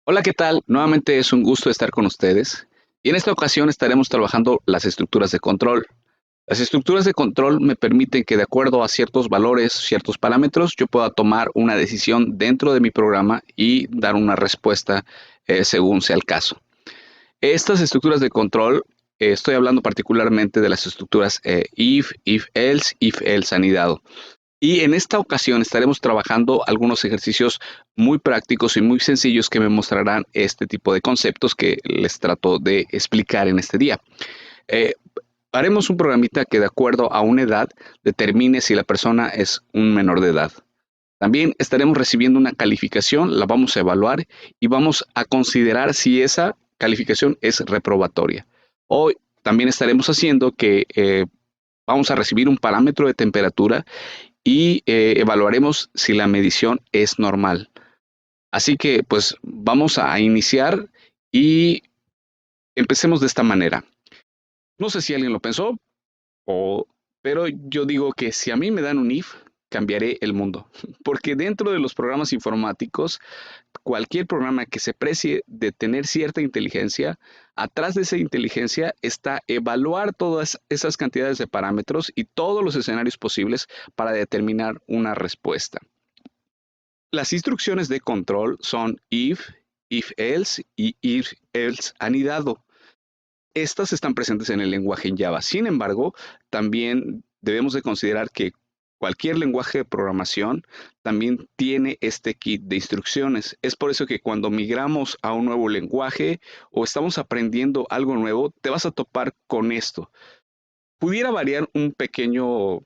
Hola, ¿qué tal? Nuevamente es un gusto estar con ustedes y en esta ocasión estaremos trabajando las estructuras de control. Las estructuras de control me permiten que de acuerdo a ciertos valores, ciertos parámetros, yo pueda tomar una decisión dentro de mi programa y dar una respuesta según sea el caso. Estas estructuras de control, estoy hablando particularmente de las estructuras if else anidado. Y en esta ocasión estaremos trabajando algunos ejercicios muy prácticos y muy sencillos que me mostrarán este tipo de conceptos que les trato de explicar en este día. Eh, Haremos un programita que de acuerdo a una edad determine si la persona es un menor de edad. También estaremos recibiendo una calificación, la vamos a evaluar y vamos a considerar si esa calificación es reprobatoria. Hoy también estaremos haciendo que vamos a recibir un parámetro de temperatura y evaluaremos si la medición es normal. Así que pues vamos a iniciar y empecemos de esta manera. No sé si alguien lo pensó, o, pero yo digo que si a mí me dan un if, cambiaré el mundo. Porque dentro de los programas informáticos, cualquier programa que se precie de tener cierta inteligencia, atrás de esa inteligencia está evaluar todas esas cantidades de parámetros y todos los escenarios posibles para determinar una respuesta. Las instrucciones de control son if else y if else anidado. Estas están presentes en el lenguaje en Java. Sin embargo, también debemos de considerar que cualquier lenguaje de programación también tiene este kit de instrucciones. Es por eso que cuando migramos a un nuevo lenguaje o estamos aprendiendo algo nuevo, te vas a topar con esto. Pudiera variar un pequeño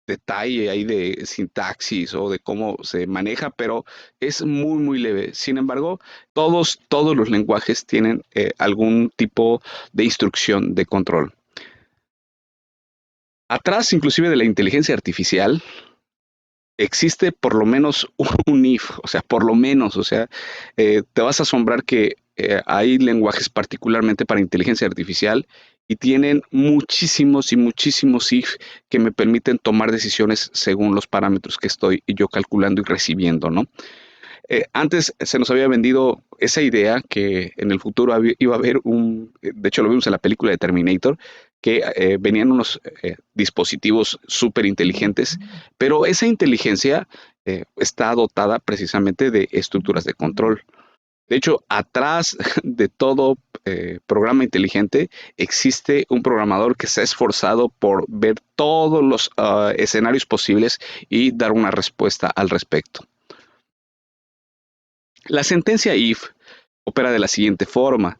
detalle ahí de sintaxis o de cómo se maneja, pero es muy leve. Sin embargo, todos los lenguajes tienen algún tipo de instrucción de control. Atrás, inclusive de la inteligencia artificial, existe por lo menos un if, o sea, por lo menos, o sea, te vas a asombrar que hay lenguajes particularmente para inteligencia artificial y tienen muchísimos y muchísimos if que me permiten tomar decisiones según los parámetros que estoy yo calculando y recibiendo, ¿no? Antes se nos había vendido esa idea que en el futuro iba a haber de hecho lo vimos en la película de Terminator, que venían unos dispositivos súper inteligentes, pero esa inteligencia está dotada precisamente de estructuras de control. De hecho, atrás de todo programa inteligente existe un programador que se ha esforzado por ver todos los escenarios posibles y dar una respuesta al respecto. La sentencia if opera de la siguiente forma.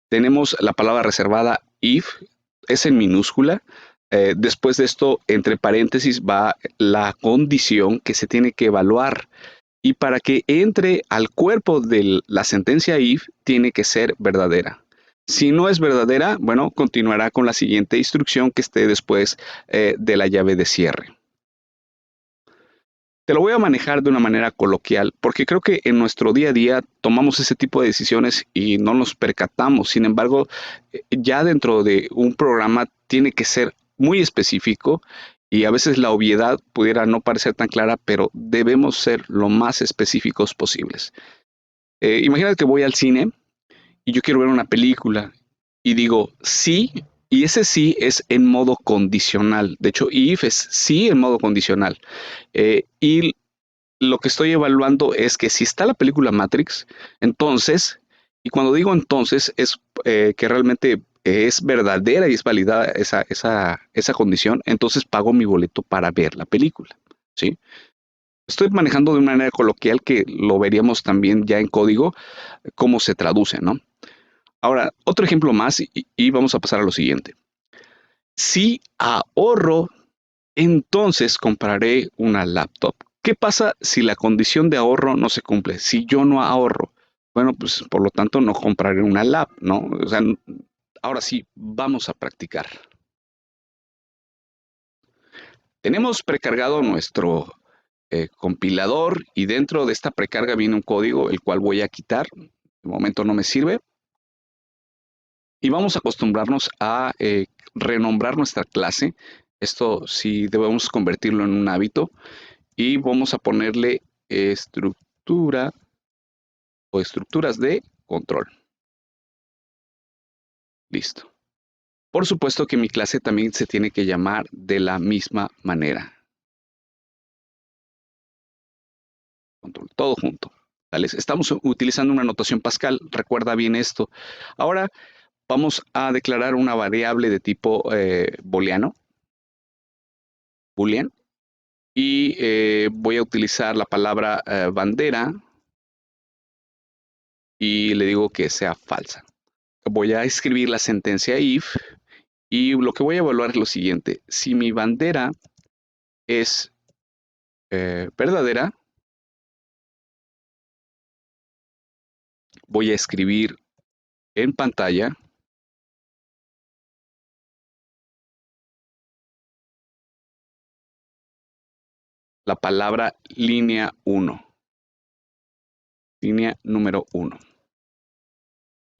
Tenemos la palabra reservada if, es en minúscula. Después de esto, entre paréntesis, va la condición que se tiene que evaluar. Y para que entre al cuerpo de la sentencia if, tiene que ser verdadera. Si no es verdadera, bueno, continuará con la siguiente instrucción que esté después de la llave de cierre. Te lo voy a manejar de una manera coloquial, porque creo que en nuestro día a día tomamos ese tipo de decisiones y no nos percatamos. Sin embargo, ya dentro de un programa tiene que ser muy específico y a veces la obviedad pudiera no parecer tan clara, pero debemos ser lo más específicos posibles. Imagínate que voy al cine y yo quiero ver una película y digo sí, y ese sí es en modo condicional. De hecho, if es sí en modo condicional. Y lo que estoy evaluando es que si está la película Matrix, entonces, y cuando digo entonces, es que realmente es verdadera y es validada esa condición, entonces pago mi boleto para ver la película, ¿sí? Estoy manejando de una manera coloquial que lo veríamos también ya en código, cómo se traduce, ¿no? Ahora, otro ejemplo más y vamos a pasar a lo siguiente. Si ahorro, entonces compraré una laptop. ¿Qué pasa si la condición de ahorro no se cumple? Si yo no ahorro, bueno, pues por lo tanto no compraré una lap, ¿no? O sea, ahora sí, vamos a practicar. Tenemos precargado nuestro compilador y dentro de esta precarga viene un código el cual voy a quitar. De momento no me sirve. Y vamos a acostumbrarnos a renombrar nuestra clase. Esto sí debemos convertirlo en un hábito. Y vamos a ponerle estructura o estructuras de control. Listo. Por supuesto que mi clase también se tiene que llamar de la misma manera. Control, todo junto. ¿Vale? Estamos utilizando una notación Pascal, recuerda bien esto. Ahora vamos a declarar una variable de tipo booleano, boolean, y voy a utilizar la palabra bandera y le digo que sea falsa. Voy a escribir la sentencia if y lo que voy a evaluar es lo siguiente. Si mi bandera es verdadera, voy a escribir en pantalla la palabra línea 1, línea número 1.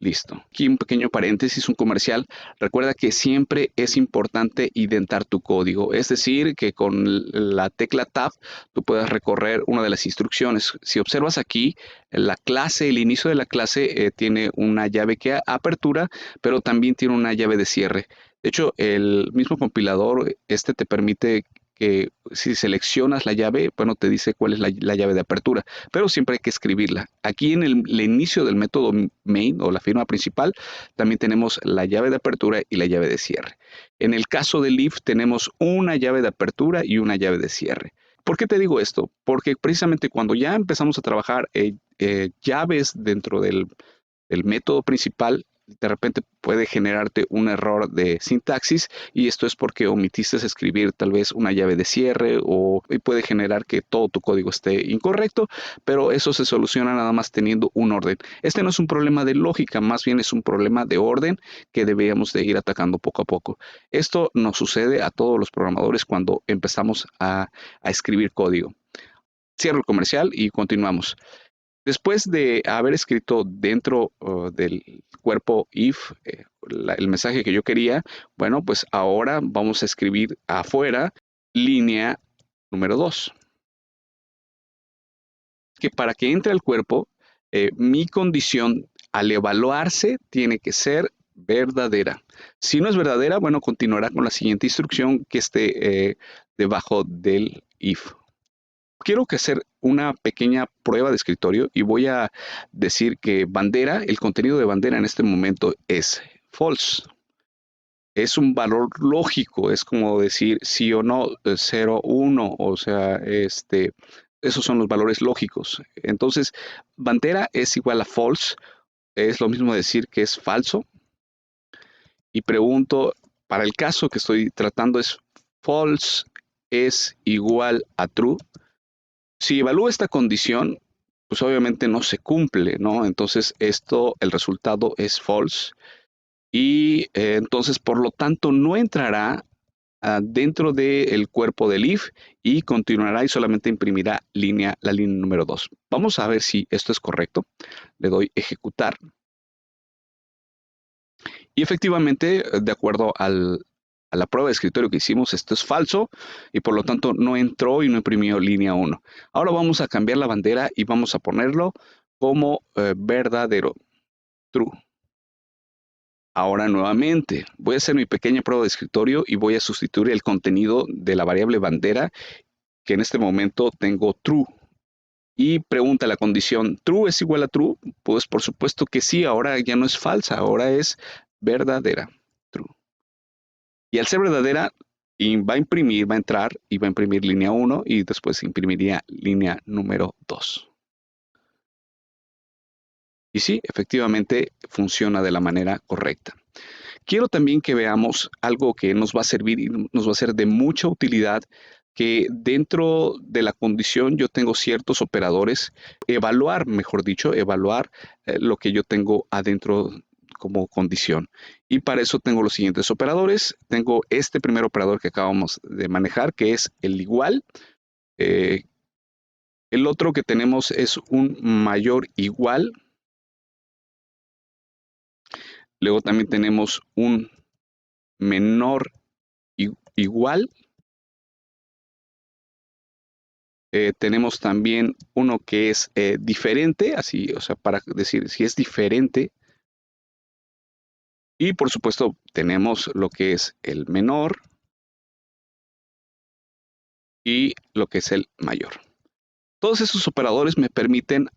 Listo. Aquí un pequeño paréntesis, un comercial. Recuerda que siempre es importante indentar tu código. Es decir, que con la tecla Tab tú puedes recorrer una de las instrucciones. Si observas aquí, la clase, el inicio de la clase tiene una llave que apertura, pero también tiene una llave de cierre. De hecho, el mismo compilador te permite que si seleccionas la llave, bueno, te dice cuál es la llave de apertura, pero siempre hay que escribirla. Aquí en el inicio del método main o la firma principal, también tenemos la llave de apertura y la llave de cierre. En el caso del if tenemos una llave de apertura y una llave de cierre. ¿Por qué te digo esto? Porque precisamente cuando ya empezamos a trabajar llaves dentro del método principal, de repente puede generarte un error de sintaxis y esto es porque omitiste escribir tal vez una llave de cierre y puede generar que todo tu código esté incorrecto, pero eso se soluciona nada más teniendo un orden. Este no es un problema de lógica, más bien es un problema de orden que debemos de ir atacando poco a poco. Esto nos sucede a todos los programadores cuando empezamos a escribir código. Cierro el comercial y continuamos. Después de haber escrito dentro del cuerpo if el mensaje que yo quería, bueno, pues ahora vamos a escribir afuera línea número 2. Que para que entre al cuerpo, mi condición al evaluarse tiene que ser verdadera. Si no es verdadera, bueno, continuará con la siguiente instrucción que esté debajo del if. Quiero que hacer una pequeña prueba de escritorio y voy a decir que bandera, el contenido de bandera en este momento es false. Es un valor lógico, es como decir sí o no, 0, 1, o sea, esos son los valores lógicos. Entonces, bandera es igual a false, es lo mismo decir que es falso. Y pregunto, para el caso que estoy tratando es false es igual a true. Si evalúo esta condición, pues obviamente no se cumple, ¿no? Entonces el resultado es false y entonces por lo tanto no entrará dentro del cuerpo del if y continuará y solamente imprimirá la línea número 2. Vamos a ver si esto es correcto. Le doy ejecutar. Y efectivamente, de acuerdo a la prueba de escritorio que hicimos, esto es falso y por lo tanto no entró y no imprimió línea 1. Ahora vamos a cambiar la bandera y vamos a ponerlo como verdadero, true. Ahora nuevamente, voy a hacer mi pequeña prueba de escritorio y voy a sustituir el contenido de la variable bandera, que en este momento tengo true. Y pregunta la condición, ¿true es igual a true? Pues por supuesto que sí, ahora ya no es falsa, ahora es verdadera, true. Y al ser verdadera, va a imprimir, va a entrar y va a imprimir línea 1 y después imprimiría línea número 2. Y sí, efectivamente funciona de la manera correcta. Quiero también que veamos algo que nos va a servir y nos va a ser de mucha utilidad, que dentro de la condición yo tengo ciertos operadores, mejor dicho, evaluar lo que yo tengo adentro como condición. Y para eso tengo los siguientes operadores. Tengo este primer operador que acabamos de manejar, que es el igual. Eh, el otro que tenemos es un mayor igual. Luego también tenemos un menor igual. Tenemos también uno que es diferente, así, o sea, para decir si es diferente. Y por supuesto tenemos lo que es el menor y lo que es el mayor. Todos esos operadores me permiten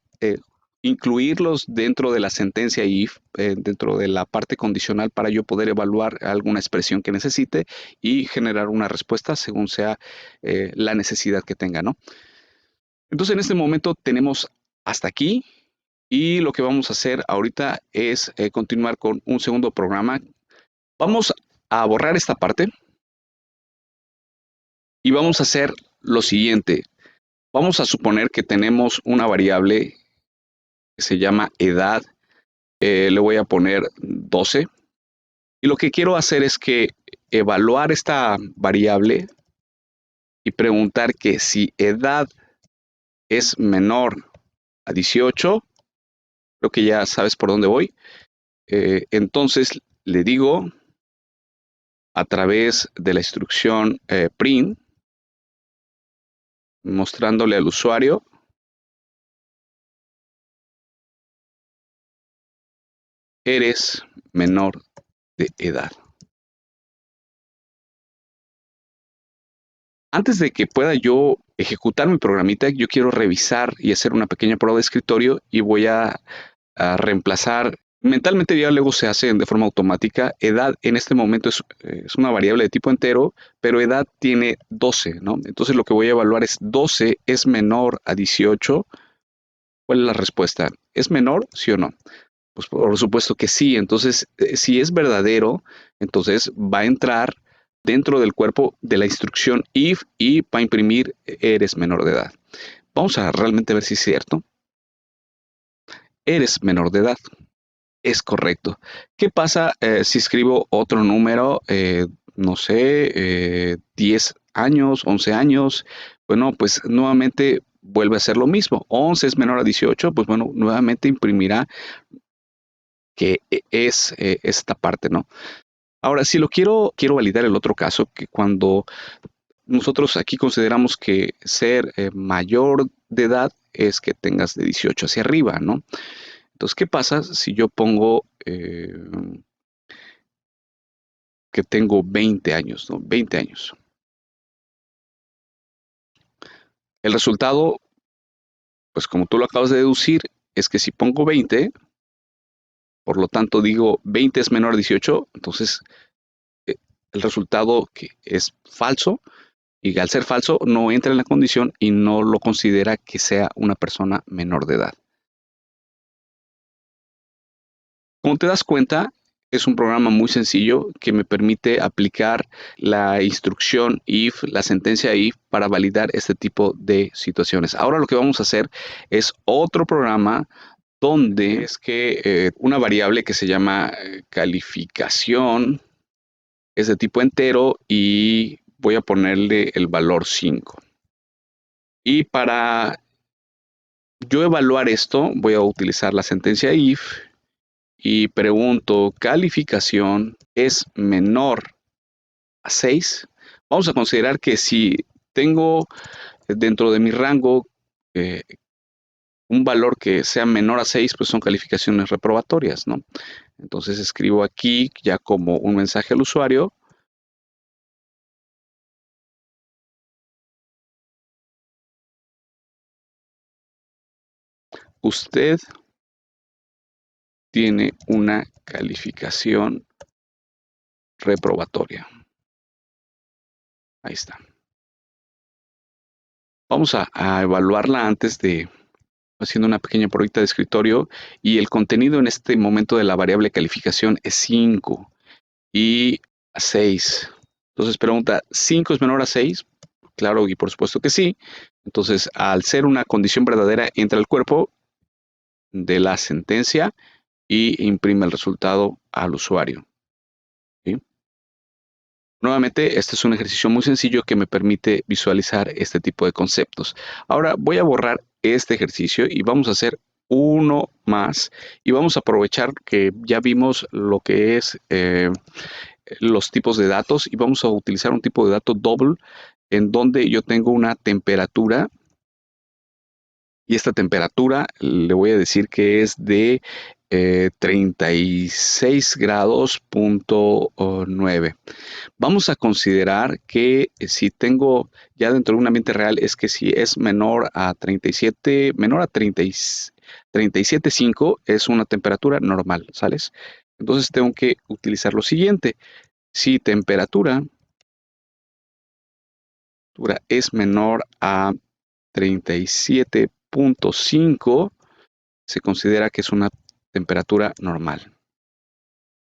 incluirlos dentro de la sentencia if, dentro de la parte condicional para yo poder evaluar alguna expresión que necesite y generar una respuesta según sea la necesidad que tenga, ¿no? Entonces en este momento tenemos hasta aquí y lo que vamos a hacer ahorita es continuar con un segundo programa. Vamos a borrar esta parte y vamos a hacer lo siguiente. Vamos a suponer que tenemos una variable que se llama edad. Le voy a poner 12. Y lo que quiero hacer es que evaluar esta variable y preguntar que si edad es menor a 18, creo que ya sabes por dónde voy. Entonces le digo a través de la instrucción print, mostrándole al usuario, eres menor de edad. Antes de que pueda yo ejecutar mi programita, yo quiero revisar y hacer una pequeña prueba de escritorio y voy a reemplazar. Mentalmente ya luego se hace de forma automática. Edad en este momento es una variable de tipo entero, pero edad tiene 12, ¿no? Entonces lo que voy a evaluar es 12 es menor a 18. ¿Cuál es la respuesta? ¿Es menor, sí o no? Pues por supuesto que sí. Entonces, si es verdadero, entonces va a entrar dentro del cuerpo de la instrucción if y va a imprimir eres menor de edad. Vamos a realmente ver si es cierto. Eres menor de edad. Es correcto. ¿Qué pasa si escribo otro número? No sé, 10 años, 11 años. Bueno, pues nuevamente vuelve a ser lo mismo. 11 es menor a 18, pues bueno, nuevamente imprimirá que es esta parte, ¿no? Ahora, si lo quiero validar el otro caso, que cuando nosotros aquí consideramos que ser mayor de edad es que tengas de 18 hacia arriba, ¿no? Entonces, ¿qué pasa si yo pongo que tengo 20 años, ¿no? 20 años. El resultado, pues como tú lo acabas de deducir, es que si pongo 20, por lo tanto digo 20 es menor a 18, entonces eh, el resultado que es falso, y al ser falso no entra en la condición y no lo considera que sea una persona menor de edad. Como te das cuenta, es un programa muy sencillo que me permite aplicar la instrucción if, la sentencia if, para validar este tipo de situaciones. Ahora lo que vamos a hacer es otro programa donde es que una variable que se llama calificación es de tipo entero y voy a ponerle el valor 5. Y para yo evaluar esto, voy a utilizar la sentencia if y pregunto, ¿calificación es menor a 6? Vamos a considerar que si tengo dentro de mi rango eh, un valor que sea menor a 6, pues son calificaciones reprobatorias, ¿no? Entonces escribo aquí ya como un mensaje al usuario. Usted tiene una calificación reprobatoria. Ahí está. Vamos a evaluarla antes de haciendo una pequeña pruebita de escritorio y el contenido en este momento de la variable calificación es 5 y 6. Entonces pregunta, ¿5 es menor a 6? Claro, y por supuesto que sí. Entonces, al ser una condición verdadera, entra al cuerpo de la sentencia y imprime el resultado al usuario, ¿sí? Nuevamente, este es un ejercicio muy sencillo que me permite visualizar este tipo de conceptos. Ahora voy a borrar este ejercicio y vamos a hacer uno más y vamos a aprovechar que ya vimos lo que es los tipos de datos y vamos a utilizar un tipo de dato double en donde yo tengo una temperatura Y esta temperatura le voy a decir que es de 36 grados punto 9. Vamos a considerar que si tengo ya dentro de un ambiente real, es que si es menor a 37, menor a 37,5 es una temperatura normal, ¿sales? Entonces tengo que utilizar lo siguiente. Si temperatura es menor a 37,5, se considera que es una temperatura normal.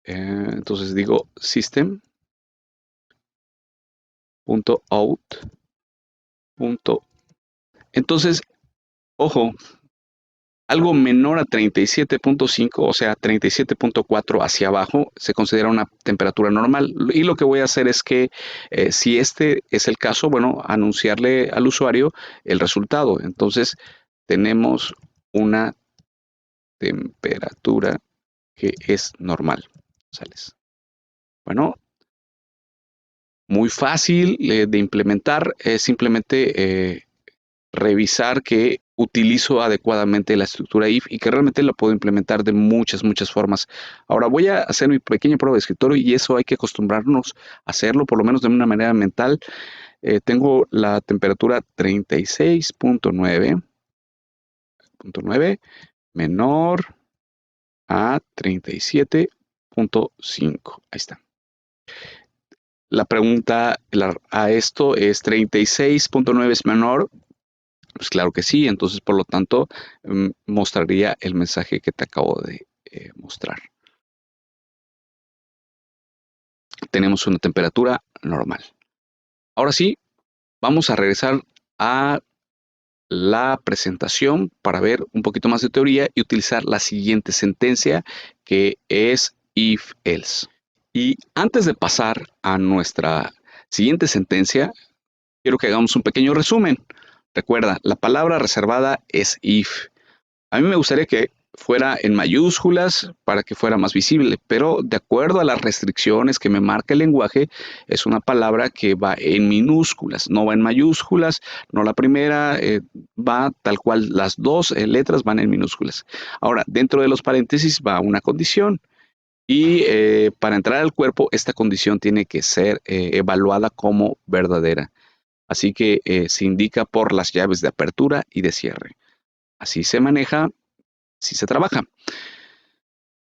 Entonces digo system.out. Entonces, ojo, algo menor a 37,5, o sea, 37,4 hacia abajo, se considera una temperatura normal. Y lo que voy a hacer es que, si este es el caso, bueno, anunciarle al usuario el resultado. Entonces, tenemos una temperatura que es normal. ¿Sales? Bueno, muy fácil de implementar. Es simplemente revisar que utilizo adecuadamente la estructura if y que realmente la puedo implementar de muchas formas. Ahora voy a hacer mi pequeña prueba de escritorio y eso hay que acostumbrarnos a hacerlo, por lo menos de una manera mental. Tengo la temperatura 36,9 menor a 37,5. Ahí está. La pregunta a esto es: ¿36,9 es menor? Pues claro que sí, entonces por lo tanto mostraría el mensaje que te acabo de mostrar. Tenemos una temperatura normal. Ahora sí, vamos a regresar a la presentación para ver un poquito más de teoría y utilizar la siguiente sentencia, que es if else. Y antes de pasar a nuestra siguiente sentencia, quiero que hagamos un pequeño resumen. Recuerda, la palabra reservada es if. A mí me gustaría que fuera en mayúsculas para que fuera más visible, pero de acuerdo a las restricciones que me marca el lenguaje, es una palabra que va en minúsculas, no va en mayúsculas, no la primera, va tal cual, las dos letras van en minúsculas. Ahora, dentro de los paréntesis va una condición y para entrar al cuerpo, esta condición tiene que ser evaluada como verdadera. Así que se indica por las llaves de apertura y de cierre. Así se maneja, así se trabaja.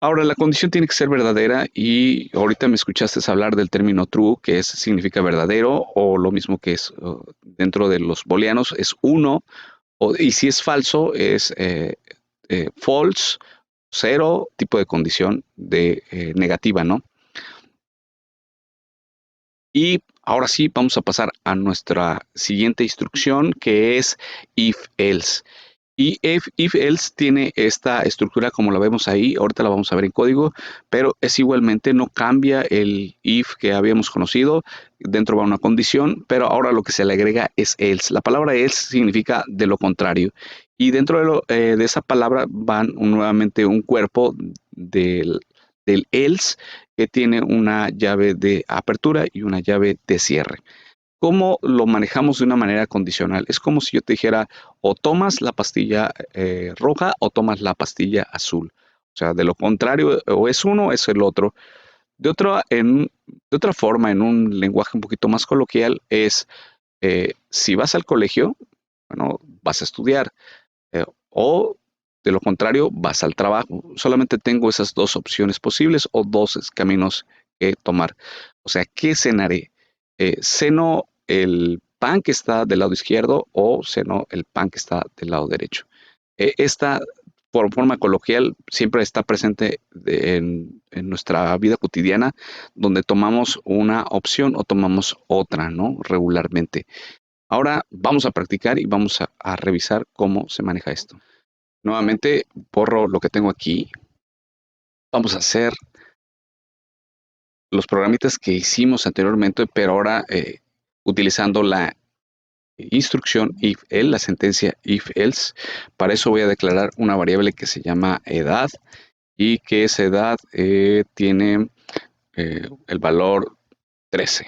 Ahora, la condición tiene que ser verdadera y ahorita me escuchaste hablar del término true, que significa verdadero, o lo mismo que es dentro de los booleanos, es uno, y si es falso, es false, cero, tipo de condición de negativa, ¿no? Y ahora sí, vamos a pasar a nuestra siguiente instrucción, que es if else. Y if else tiene esta estructura como la vemos ahí, ahorita la vamos a ver en código, pero es igualmente, no cambia el if que habíamos conocido, dentro va una condición, pero ahora lo que se le agrega es else. La palabra else significa de lo contrario, y dentro de esa palabra van nuevamente un cuerpo del else que tiene una llave de apertura y una llave de cierre. ¿Cómo lo manejamos de una manera condicional? Es como si yo te dijera, o tomas la pastilla roja o tomas la pastilla azul. O sea, de lo contrario, o es uno o es el otro. De otra forma, en un lenguaje un poquito más coloquial, es si vas al colegio, bueno, vas a estudiar. O de lo contrario, vas al trabajo. Solamente tengo esas dos opciones posibles o dos caminos que tomar. O sea, ¿qué cenaré? ¿Ceno el pan que está del lado izquierdo o ceno el pan que está del lado derecho? Esta, por forma coloquial, siempre está presente en nuestra vida cotidiana, donde tomamos una opción o tomamos otra, ¿no? Regularmente. Ahora vamos a practicar y vamos a revisar cómo se maneja esto. Nuevamente borro lo que tengo aquí. Vamos a hacer los programitas que hicimos anteriormente, pero ahora utilizando la instrucción if else, la sentencia if else. Para eso voy a declarar una variable que se llama edad y que esa edad tiene el valor 13.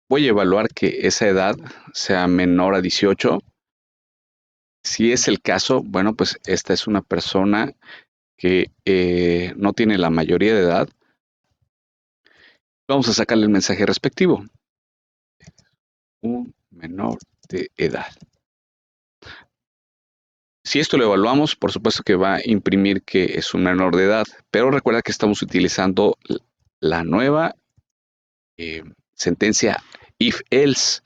Voy a evaluar que esa edad sea menor a 18 Si es el caso, bueno, pues esta es una persona que no tiene la mayoría de edad. Vamos a sacarle el mensaje respectivo. Un menor de edad. Si esto lo evaluamos, por supuesto que va a imprimir que es un menor de edad, pero recuerda que estamos utilizando la nueva sentencia if-else.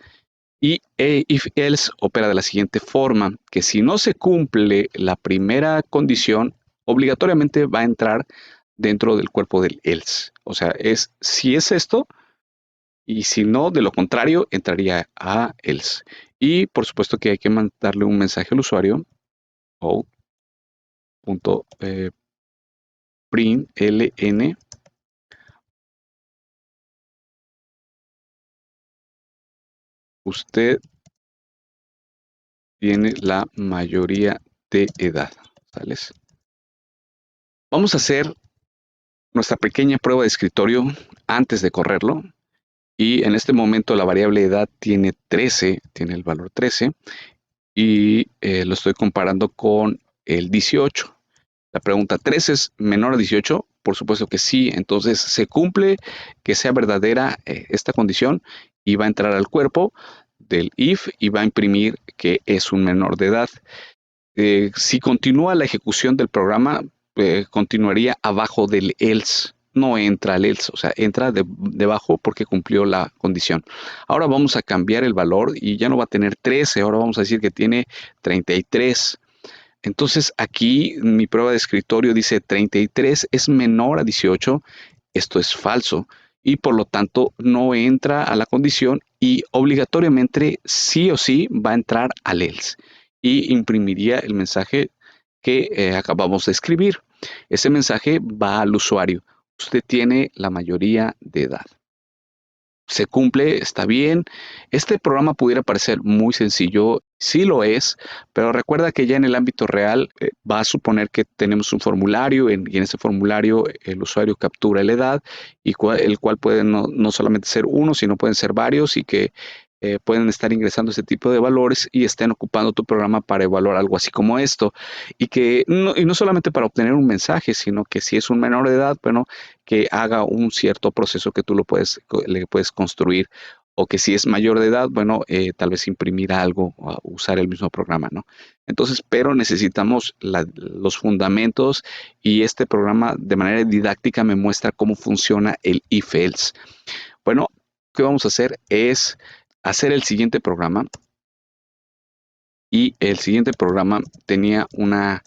Y if-else opera de la siguiente forma, que si no se cumple la primera condición, obligatoriamente va a entrar dentro del cuerpo del else. O sea, es si es esto, y si no, de lo contrario, entraría a else. Y por supuesto que hay que mandarle un mensaje al usuario, o.println, usted tiene la mayoría de edad. ¿Sales? Vamos a hacer nuestra pequeña prueba de escritorio antes de correrlo. Y en este momento la variable edad tiene 13, tiene el valor 13, y lo estoy comparando con el 18. La pregunta, ¿13 es menor a 18? Por supuesto que sí. Entonces se cumple que sea verdadera esta condición y va a entrar al cuerpo del if y va a imprimir que es un menor de edad. Si continúa la ejecución del programa, continuaría abajo del else. No entra al else, o sea, entra debajo porque cumplió la condición. Ahora vamos a cambiar el valor y ya no va a tener 13, ahora vamos a decir que tiene 33. Entonces aquí mi prueba de escritorio dice 33 es menor a 18. Esto es falso y por lo tanto no entra a la condición y obligatoriamente sí o sí va a entrar al else y imprimiría el mensaje que acabamos de escribir. Ese mensaje va al usuario. Usted tiene la mayoría de edad. Se cumple, está bien. Este programa pudiera parecer muy sencillo, sí lo es, pero recuerda que ya en el ámbito real va a suponer que tenemos un formulario y en ese formulario el usuario captura la edad y el cual puede no solamente ser uno, sino pueden ser varios y que pueden estar ingresando ese tipo de valores y estén ocupando tu programa para evaluar algo así como esto. Y no solamente para obtener un mensaje, sino que si es un menor de edad, bueno, que haga un cierto proceso que tú le puedes construir, o que si es mayor de edad, bueno, tal vez imprimir algo o usar el mismo programa, ¿no? Entonces, pero necesitamos los fundamentos y este programa de manera didáctica me muestra cómo funciona el if-else. Bueno, ¿qué vamos a hacer? Es hacer el siguiente programa y el siguiente programa tenía una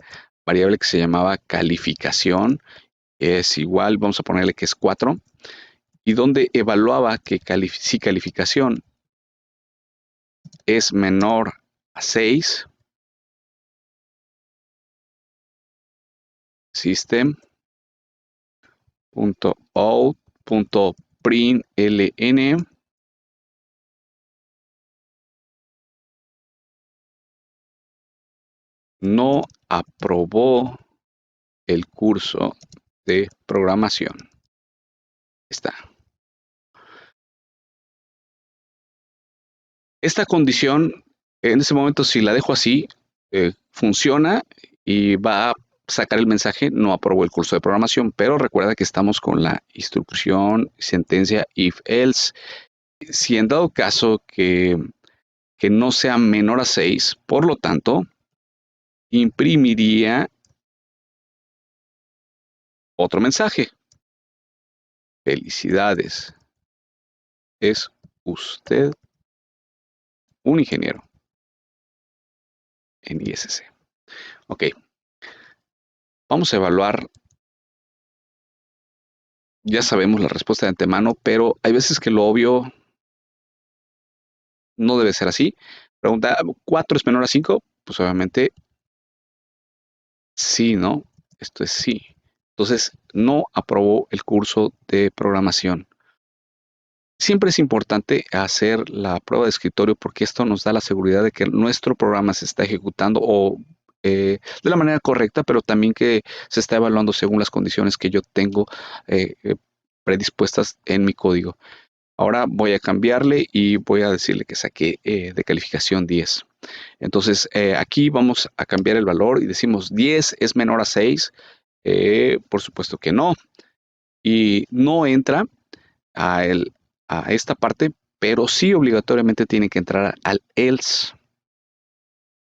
variable que se llamaba calificación. Es igual, vamos a ponerle que es 4 y donde evaluaba que si calificación es menor a 6, system.out.println no aprobó el curso de programación. Está. Esta condición, en ese momento, si la dejo así, funciona y va a sacar el mensaje, no aprobó el curso de programación, pero recuerda que estamos con la instrucción, sentencia if-else. Si en dado caso que no sea menor a 6, por lo tanto, imprimiría otro mensaje. Felicidades, es usted un ingeniero en ISC. Ok, vamos a evaluar. Ya sabemos la respuesta de antemano, pero hay veces que lo obvio no debe ser así. Pregunta, ¿4 es menor a 5? Pues obviamente sí, ¿no? Esto es sí. Entonces, no aprobó el curso de programación. Siempre es importante hacer la prueba de escritorio porque esto nos da la seguridad de que nuestro programa se está ejecutando de la manera correcta, pero también que se está evaluando según las condiciones que yo tengo predispuestas en mi código. Ahora voy a cambiarle y voy a decirle que saqué de calificación 10. Entonces aquí vamos a cambiar el valor y decimos 10 es menor a 6. Por supuesto que no. Y no entra a esta parte, pero sí obligatoriamente tiene que entrar al else.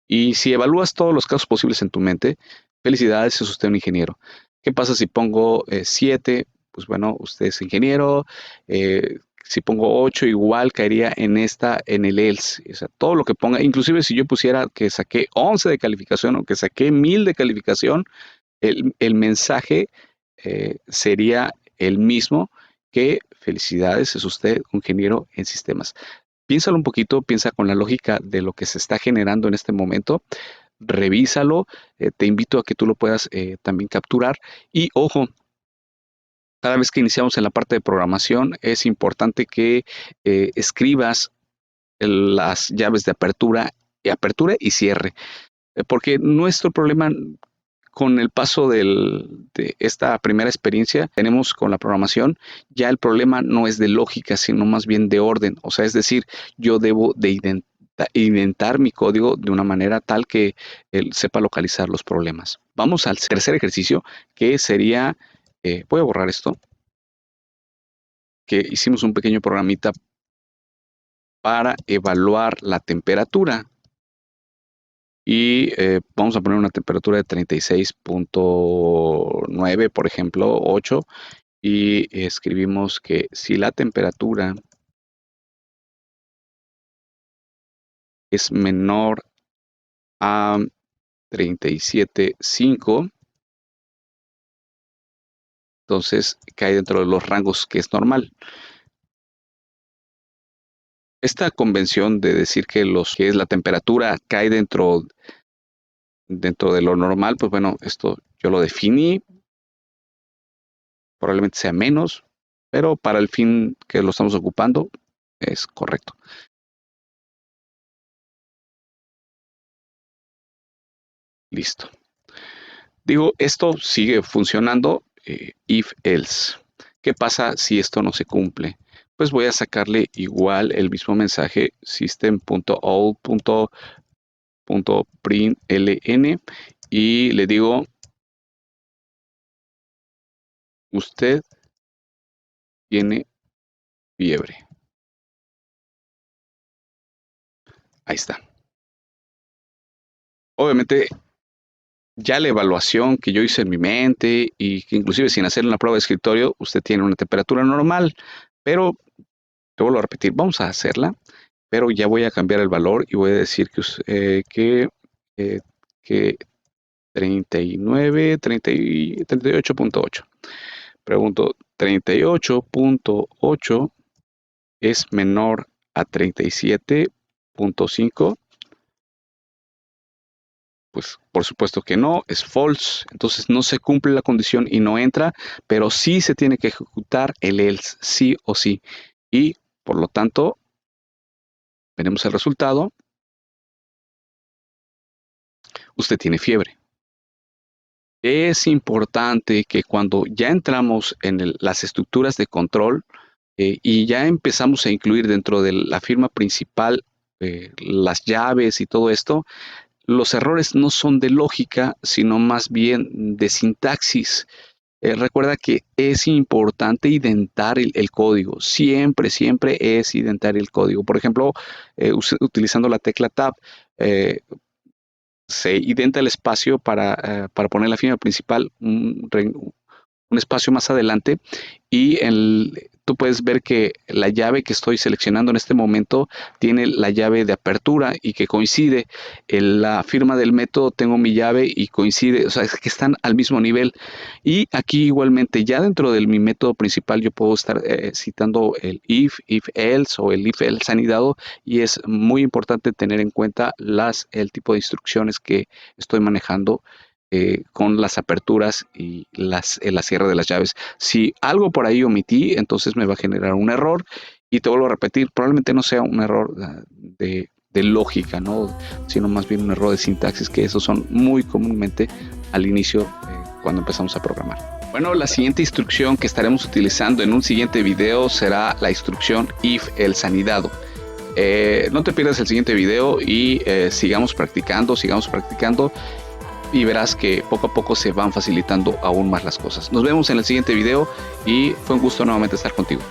Y si evalúas todos los casos posibles en tu mente, felicidades, es usted un ingeniero. ¿Qué pasa si pongo 7? Pues bueno, usted es ingeniero. Si pongo 8, igual caería en el else. O sea, todo lo que ponga, inclusive si yo pusiera que saqué 11 de calificación o que saqué 1000 de calificación, el mensaje sería el mismo que felicidades, es usted un ingeniero en sistemas. Piénsalo un poquito, piensa con la lógica de lo que se está generando en este momento, revísalo, te invito a que tú lo puedas también capturar y ojo, cada vez que iniciamos en la parte de programación es importante que escribas las llaves de apertura y cierre, porque nuestro problema con el paso de esta primera experiencia tenemos con la programación, ya el problema no es de lógica, sino más bien de orden. O sea, es decir, yo debo de indentar mi código de una manera tal que él sepa localizar los problemas. Vamos al tercer ejercicio, que sería, voy a borrar esto, que hicimos un pequeño programita para evaluar la temperatura. Y vamos a poner una temperatura de 36.9, por ejemplo, 8, y escribimos que si la temperatura es menor a 37.5, entonces cae dentro de los rangos que es normal. Esta convención de decir que que es la temperatura cae dentro de lo normal, pues bueno, esto yo lo definí, probablemente sea menos, pero para el fin que lo estamos ocupando es correcto. Listo. Digo, esto sigue funcionando if else. ¿Qué pasa si esto no se cumple? Pues voy a sacarle igual el mismo mensaje system.out.println y le digo, usted tiene fiebre. Ahí está. Obviamente ya la evaluación que yo hice en mi mente y que inclusive sin hacer una prueba de escritorio, usted tiene una temperatura normal, pero te vuelvo a repetir, vamos a hacerla, pero ya voy a cambiar el valor y voy a decir que 39, 38.8. Pregunto, 38.8 es menor a 37.5. Pues por supuesto que no, es false, entonces no se cumple la condición y no entra, pero sí se tiene que ejecutar el else, sí o sí. Y por lo tanto, veremos el resultado. Usted tiene fiebre. Es importante que cuando ya entramos en las estructuras de control y ya empezamos a incluir dentro de la firma principal las llaves y todo esto, los errores no son de lógica, sino más bien de sintaxis. Recuerda que es importante identar el código. Siempre, siempre es identar el código. Por ejemplo, utilizando la tecla Tab, eh, se identa el espacio para poner la firma principal, un espacio más adelante y tú puedes ver que la llave que estoy seleccionando en este momento tiene la llave de apertura y que coincide. En la firma del método tengo mi llave y coincide, o sea, es que están al mismo nivel. Y aquí igualmente, ya dentro de mi método principal, yo puedo estar citando el if else o el if else anidado y es muy importante tener en cuenta el tipo de instrucciones que estoy manejando con las aperturas y la cierre de las llaves. Si algo por ahí omití, entonces me va a generar un error y te vuelvo a repetir, probablemente no sea un error de lógica, ¿no? Sino más bien un error de sintaxis, que esos son muy comúnmente al inicio cuando empezamos a programar. Bueno, la siguiente instrucción que estaremos utilizando en un siguiente video será la instrucción if el sanidado. No te pierdas el siguiente video y sigamos practicando y verás que poco a poco se van facilitando aún más las cosas. Nos vemos en el siguiente video y fue un gusto nuevamente estar contigo.